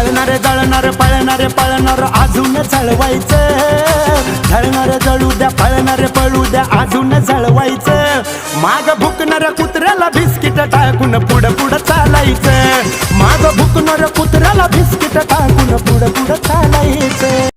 जळणारे जळणारे पळणारे पळणार अजून जळवायचं जळणारे जळू द्या पळणारे पळू द्या अजून जळवायचं माग भुकणाऱ्या कुत्र्याला बिस्किट टाकून पुढं पुढं चालायचं माग भुकणाऱ्या कुत्र्याला बिस्किट टाकून पुढं पुढं चालायचं